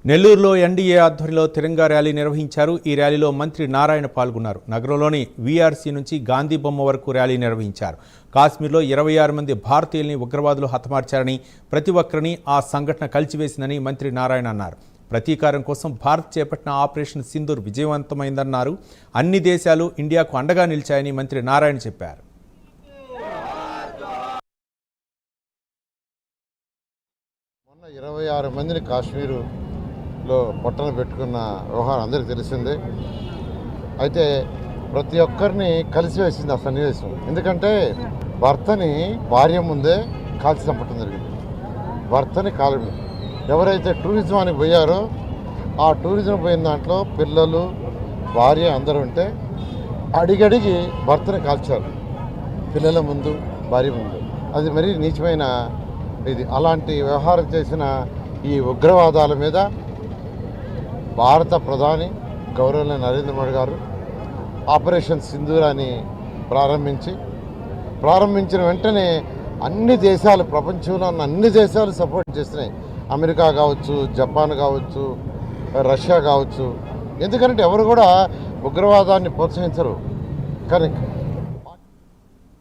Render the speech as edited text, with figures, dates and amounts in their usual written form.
నెల్లూరులో ఎన్డీఏ ఆధ్వర్యంలో తిరంగా ర్యాలీ నిర్వహించారు. ఈ ర్యాలీలో మంత్రి నారాయణ పాల్గొన్నారు. నగరంలోని వీఆర్సీ నుంచి గాంధీ బొమ్మ వరకు ర్యాలీ నిర్వహించారు. కాశ్మీర్లో 26 మంది భారతీయుల్ని ఉగ్రవాదులు హతమార్చారని, ప్రతి ఒక్కరిని ఆ సంఘటన కలిచివేసిందని మంత్రి నారాయణ అన్నారు. ప్రతీకారం కోసం భారత్ చేపట్టిన ఆపరేషన్ సింధూర్ విజయవంతమైందన్నారు. అన్ని దేశాలు ఇండియాకు అండగా నిలిచాయని మంత్రి నారాయణ చెప్పారు. మొన్న 26 మందిని కాశ్మీరులో పొట్టన పెట్టుకున్న వ్యవహారం అందరికీ తెలిసిందే. అయితే ప్రతి ఒక్కరిని కలిసివేసింది ఆ సన్నివేశం. ఎందుకంటే భర్తని భార్య ముందే కాల్చి చంపటం జరిగింది. భర్తని కాలం ఎవరైతే టూరిజానికి పోయారో ఆ టూరిజం పోయిన దాంట్లో పిల్లలు భార్య అందరూ ఉంటే అడిగడిగి భర్తని కాల్చారు. పిల్లల ముందు, భార్య ముందు. అది మరీ నీచమైన ఇది. అలాంటి వ్యవహారం చేసిన ఈ ఉగ్రవాదాల మీద భారత ప్రధాని గౌరవనీయ నరేంద్ర మోడీ గారు ఆపరేషన్ సింధూర్ అని ప్రారంభించిన వెంటనే అన్ని దేశాలు, ప్రపంచంలో ఉన్న అన్ని దేశాలు సపోర్ట్ చేస్తున్నాయి. అమెరికా కావచ్చు, జపాన్ కావచ్చు, రష్యా కావచ్చు. ఎందుకంటే ఎవరు కూడా ఉగ్రవాదాన్ని ప్రోత్సహించరు. కానీ